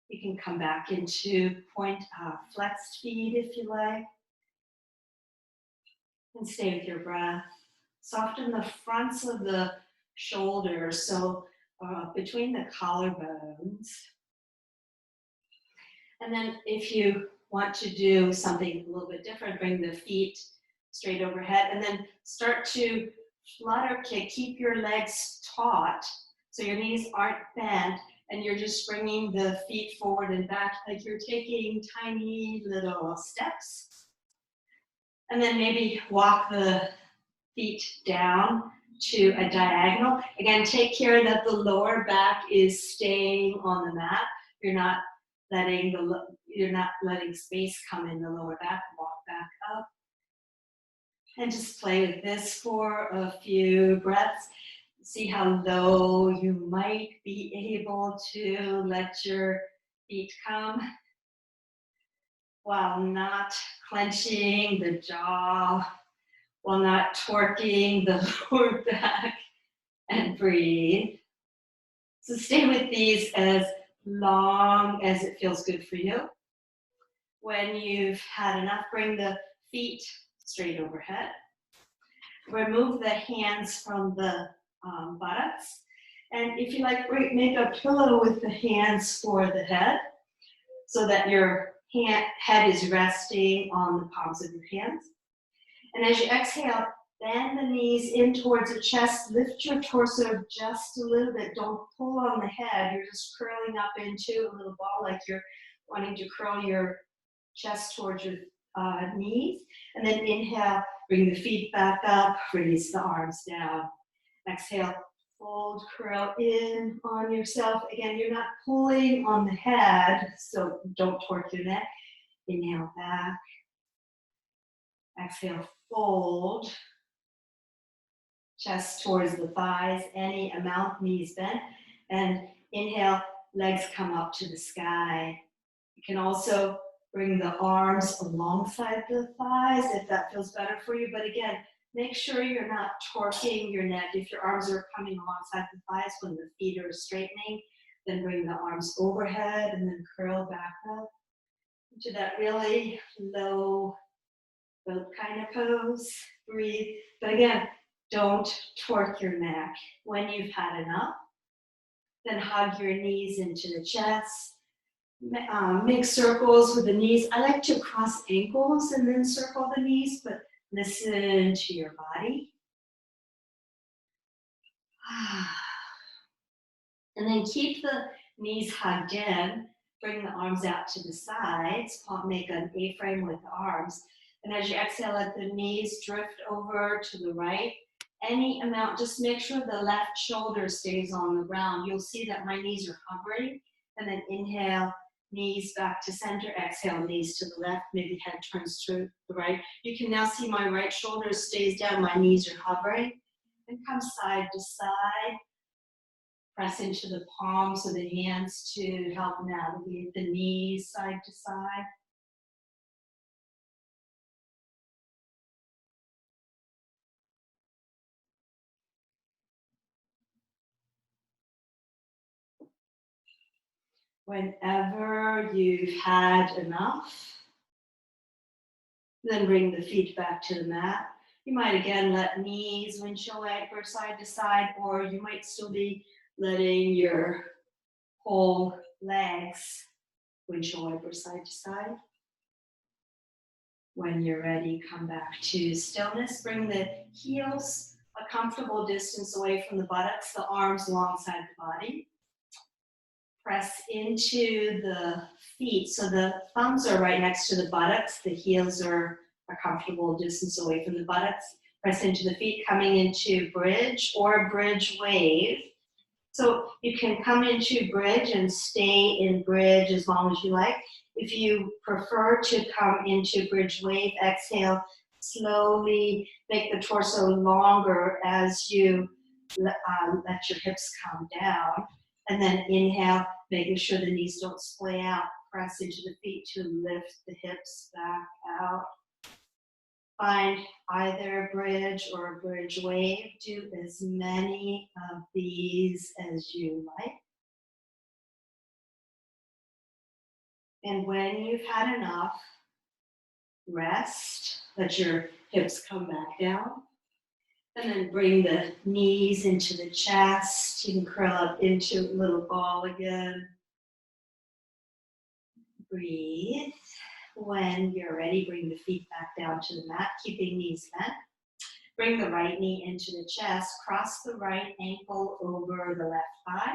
You can come back into point flexed feet if you like. And stay with your breath. Soften the fronts of the shoulders, so between the collarbones. And then if you want to do something a little bit different, bring the feet straight overhead and then start to flutter kick. Keep your legs taut so your knees aren't bent and you're just bringing the feet forward and back like you're taking tiny little steps. And then maybe walk the feet down to a diagonal. Again, take care that the lower back is staying on the mat. You're not letting space come in the lower back. Walk back up. And just play with this for a few breaths. See how low you might be able to let your feet come while not clenching the jaw, while not torquing the lower back, and breathe. So stay with these as long as it feels good for you. When you've had enough, bring the feet straight overhead. Remove the hands from the buttocks. And if you like, make a pillow with the hands for the head so that your head is resting on the palms of your hands. And as you exhale, bend the knees in towards the chest. Lift your torso just a little bit. Don't pull on the head. You're just curling up into a little ball like you're wanting to curl your chest towards your knees. And then inhale, bring the feet back up, release the arms down. Exhale, fold, curl in on yourself. Again, you're not pulling on the head, so don't torque your neck. Inhale back. Exhale, fold. Chest towards the thighs, any amount, knees bent. And inhale, legs come up to the sky. You can also bring the arms alongside the thighs if that feels better for you. But again, make sure you're not torquing your neck. If your arms are coming alongside the thighs when the feet are straightening, then bring the arms overhead and then curl back up into that really low boat kind of pose. Breathe. But again, don't torque your neck. When you've had enough, then hug your knees into the chest. Make circles with the knees. I like to cross ankles and then circle the knees, but listen to your body. And then keep the knees hugged in. Bring the arms out to the sides. Make an A-frame with the arms. And as you exhale, let the knees drift over to the right. Any amount, just make sure the left shoulder stays on the ground. You'll see that my knees are hovering. And then inhale, knees back to center. Exhale, knees to the left. Maybe head turns to the right. You can now see my right shoulder stays down. My knees are hovering. And come side to side. Press into the palms of the hands to help navigate the knees side to side. Whenever you've had enough, then bring the feet back to the mat. You might again let knees windshield wiper side to side, or you might still be letting your whole legs windshield wiper side to side. When you're ready, come back to stillness. Bring the heels a comfortable distance away from the buttocks, the arms alongside the body. Press into the feet. So the thumbs are right next to the buttocks. The heels are a comfortable distance away from the buttocks. Press into the feet, coming into bridge or bridge wave. So you can come into bridge and stay in bridge as long as you like. If you prefer to come into bridge wave, exhale, slowly make the torso longer as you let your hips come down. And then inhale, making sure the knees don't splay out. Press into the feet to lift the hips back out. Find either bridge or bridge wave. Do as many of these as you like. And when you've had enough, rest. Let your hips come back down. And then bring the knees into the chest. You can curl up into a little ball again. Breathe. When you're ready, bring the feet back down to the mat, keeping knees bent. Bring the right knee into the chest. Cross the right ankle over the left thigh.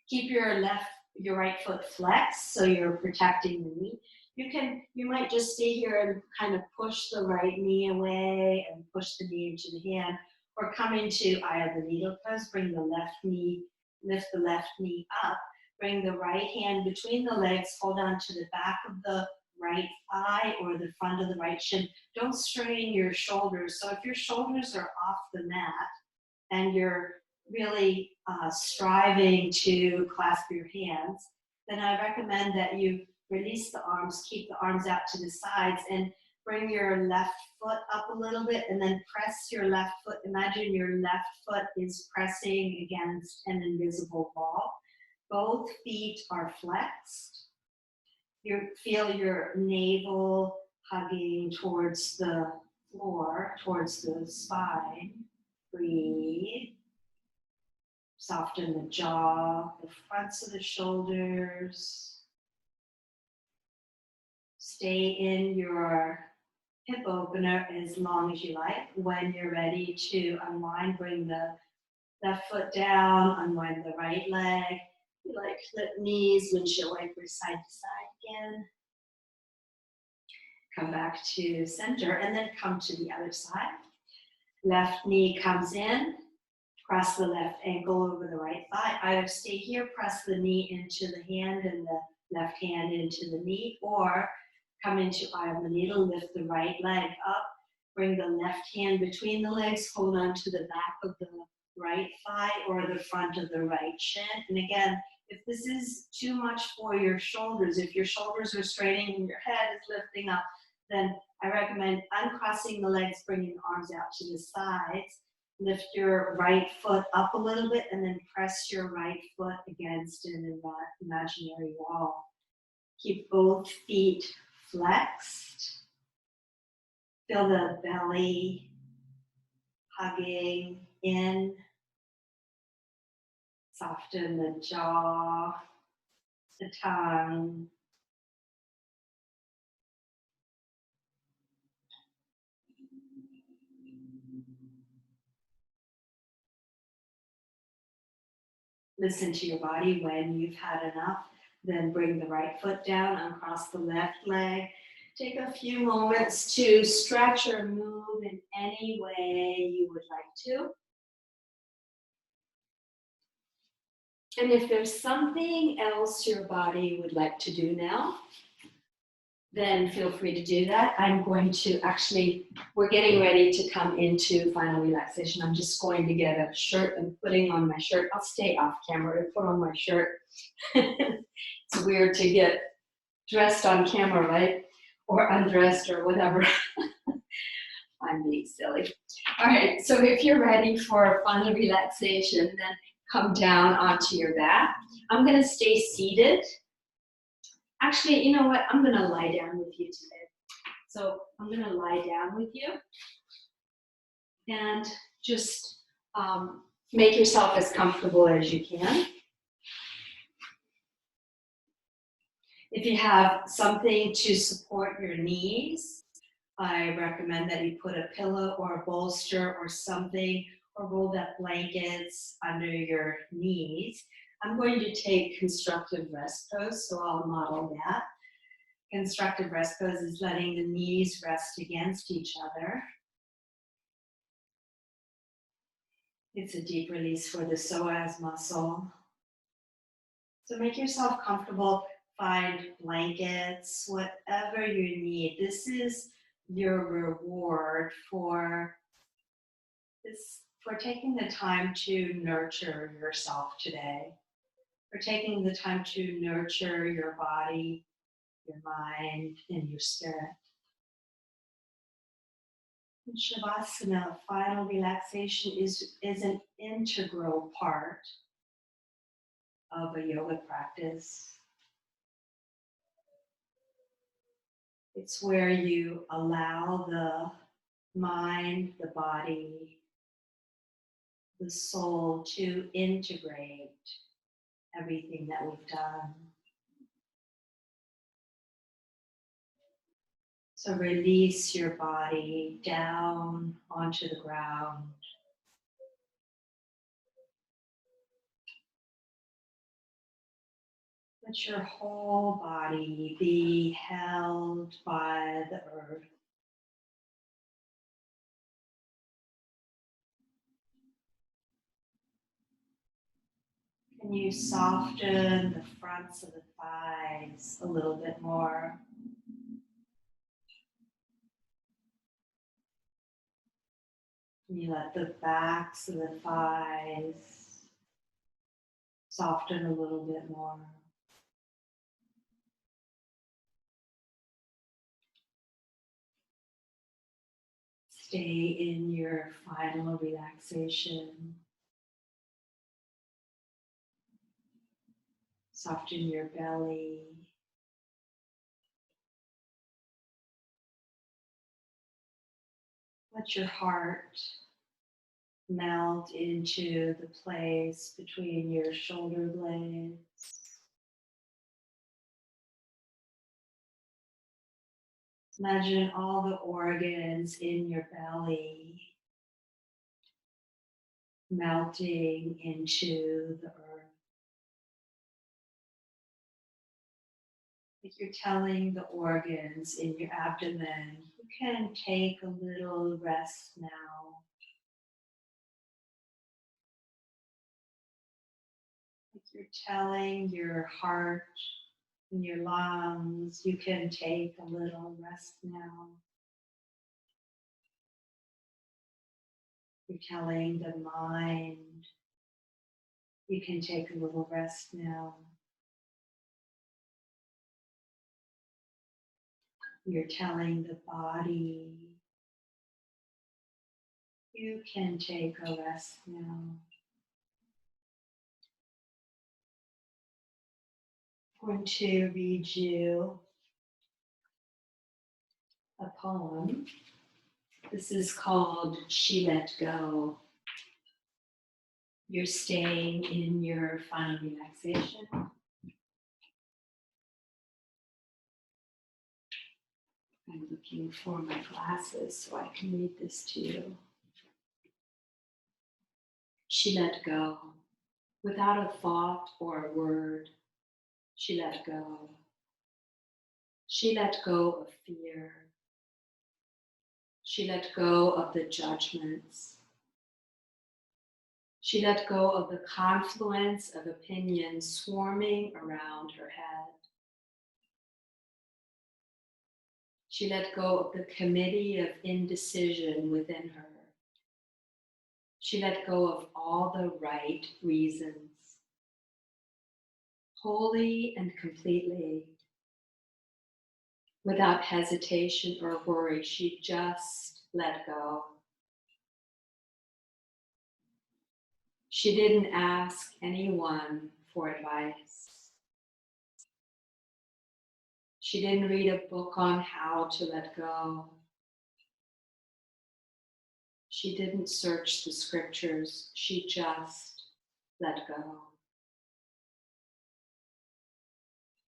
Keep your right foot flexed so you're protecting the knee. You might just stay here and kind of push the right knee away and push the knee into the hand, or come into eye of the needle pose. Bring the left knee, lift the left knee up. Bring the right hand between the legs, hold on to the back of the right thigh or the front of the right shin. Don't strain your shoulders. So if your shoulders are off the mat and you're really striving to clasp your hands, then I recommend that you release the arms, keep the arms out to the sides, and bring your left foot up a little bit, and then press your left foot. Imagine your left foot is pressing against an invisible wall. Both feet are flexed. You feel your navel hugging towards the floor, towards the spine. Breathe. Soften the jaw, the fronts of the shoulders. Stay in your hip opener as long as you like. When you're ready to unwind, bring the left foot down, unwind the right leg. You like flip knees, windshield wiper side to side again. Come back to center and then come to the other side. Left knee comes in. Cross the left ankle over the right thigh. Either stay here, press the knee into the hand and the left hand into the knee, or come into eye of the needle, lift the right leg up, bring the left hand between the legs, hold on to the back of the right thigh or the front of the right shin. And again, if this is too much for your shoulders, if your shoulders are straining and your head is lifting up, then I recommend uncrossing the legs, bringing the arms out to the sides. Lift your right foot up a little bit and then press your right foot against an imaginary wall. Keep both feet flexed. Feel the belly hugging in. Soften the jaw, the tongue. Listen to your body. When you've had enough, then bring the right foot down, uncross the left leg. Take a few moments to stretch or move in any way you would like to. And if there's something else your body would like to do now, then feel free to do that. I'm going to we're getting ready to come into final relaxation. I'm just going to get a shirt and putting on my shirt. I'll stay off camera to put on my shirt. It's weird to get dressed on camera, right? Or undressed or whatever. I'm being silly. All right, so if you're ready for final relaxation, then come down onto your back. I'm going to stay seated. Actually, you know what? I'm going to lie down with you today. So I'm going to lie down with you and just make yourself as comfortable as you can. If you have something to support your knees, I recommend that you put a pillow or a bolster or something, or rolled up blankets under your knees. I'm going to take constructive rest pose, so I'll model that. Constructive rest pose is letting the knees rest against each other. It's a deep release for the psoas muscle. So make yourself comfortable, find blankets, whatever you need. This is your reward for this, for taking the time to nurture yourself today, for taking the time to nurture your body, your mind, and your spirit. And Shavasana, final relaxation, is an integral part of a yoga practice. It's where you allow the mind, the body, the soul to integrate everything that we've done. So release your body down onto the ground. Let your whole body be held by the earth. Can you soften the fronts of the thighs a little bit more? Can you let the backs of the thighs soften a little bit more? Stay in your final relaxation. Soften your belly. Let your heart melt into the place between your shoulder blades. Imagine all the organs in your belly melting into the earth. Like you're telling the organs in your abdomen, you can take a little rest now. Like you're telling your heart and your lungs, you can take a little rest now. You're telling the mind, you can take a little rest now. You're telling the body, you can take a rest now. I'm going to read you a poem. This is called She Let Go. You're staying in your final relaxation. I'm looking for my glasses so I can read this to you. She let go. Without a thought or a word, she let go. She let go of fear. She let go of the judgments. She let go of the confluence of opinions swarming around her head. She let go of the committee of indecision within her. She let go of all the right reasons. Wholly and completely, without hesitation or worry, she just let go. She didn't ask anyone for advice. She didn't read a book on how to let go. She didn't search the scriptures. She just let go.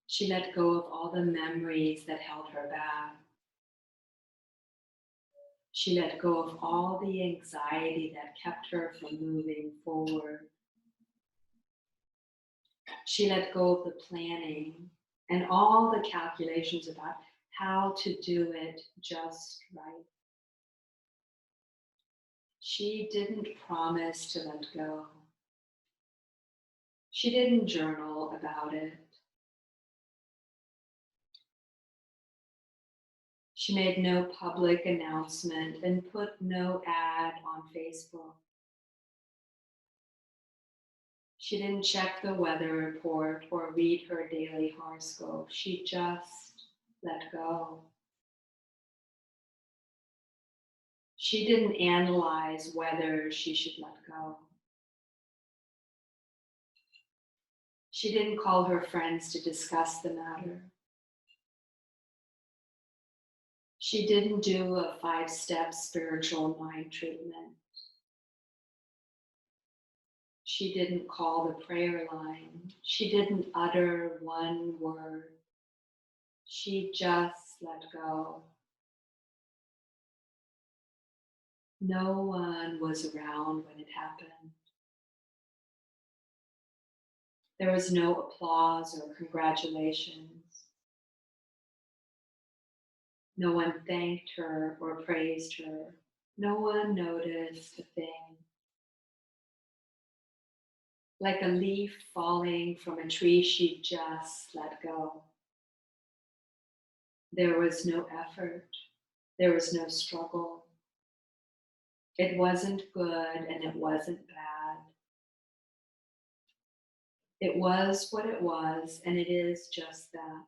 She let go of all the memories that held her back. She let go of all the anxiety that kept her from moving forward. She let go of the planning and all the calculations about how to do it just right. She didn't promise to let go. She didn't journal about it. She made no public announcement and put no ad on Facebook. She didn't check the weather report or read her daily horoscope. She just let go. She didn't analyze whether she should let go. She didn't call her friends to discuss the matter. She didn't do a 5-step spiritual mind treatment. She didn't call the prayer line. She didn't utter one word. She just let go. No one was around when it happened. There was no applause or congratulations. No one thanked her or praised her. No one noticed a thing. Like a leaf falling from a tree, she just let go. There was no effort. There was no struggle. It wasn't good and it wasn't bad. It was what it was, and it is just that.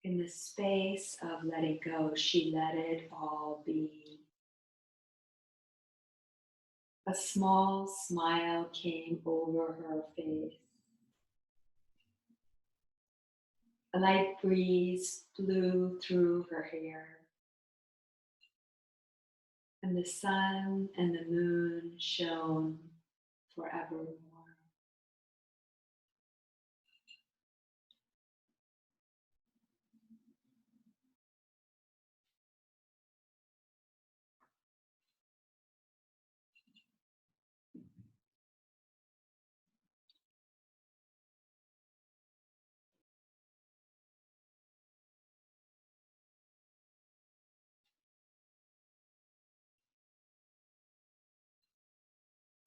In the space of letting go, she let it all be. A small smile came over her face. A light breeze blew through her hair. And the sun and the moon shone forevermore.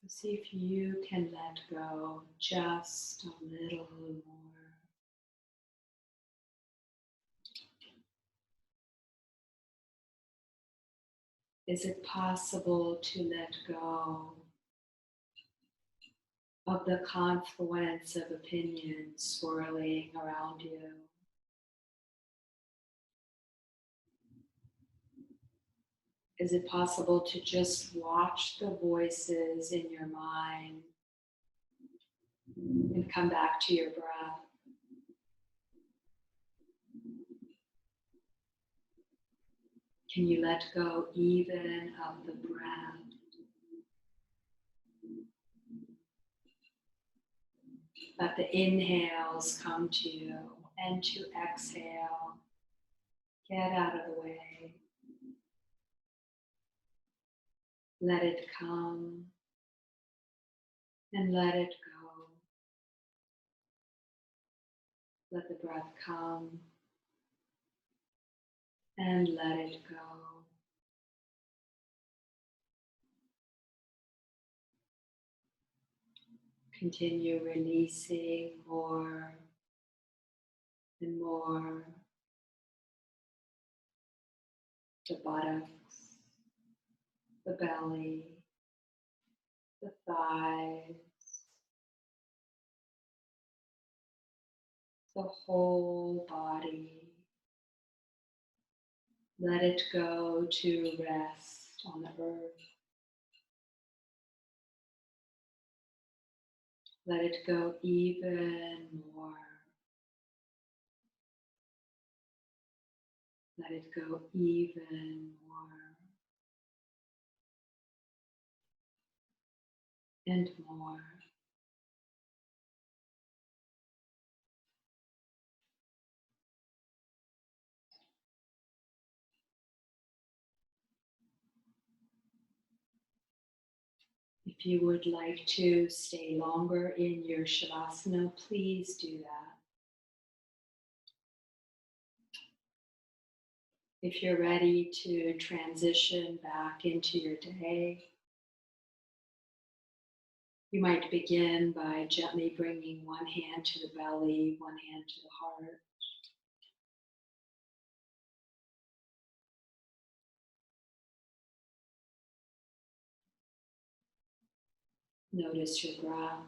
See if you can let go just a little more. Is it possible to let go of the confluence of opinions swirling around you? Is it possible to just watch the voices in your mind and come back to your breath? Can you let go even of the breath? Let the inhales come to you, and to exhale, get out of the way. Let it come and let it go. Let the breath come and let it go. Continue releasing more and more. The buttocks, the belly, the thighs, the whole body. Let it go to rest on the earth. Let it go even more. Let it go even more. And more. If you would like to stay longer in your Shavasana, please do that. If you're ready to transition back into your day, you might begin by gently bringing one hand to the belly, one hand to the heart. Notice your breath.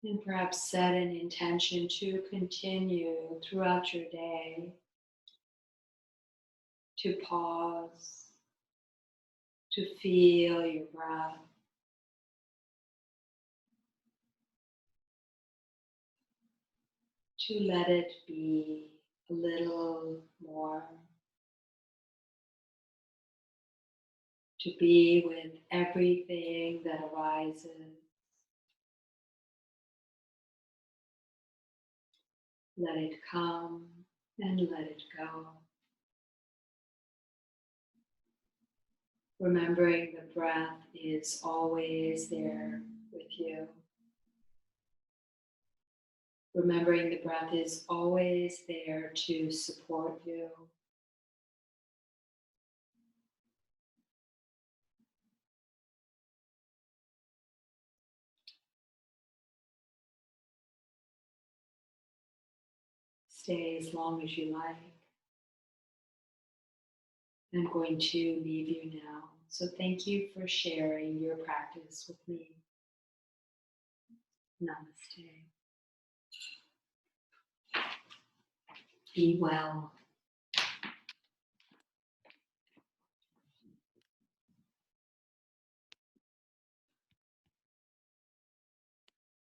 And perhaps set an intention to continue throughout your day to pause, to feel your breath, to let it be a little more, to be with everything that arises. Let it come and let it go. Remembering the breath is always there with you. Remembering the breath is always there to support you. Stay as long as you like. I'm going to leave you now. So thank you for sharing your practice with me. Namaste. Be well.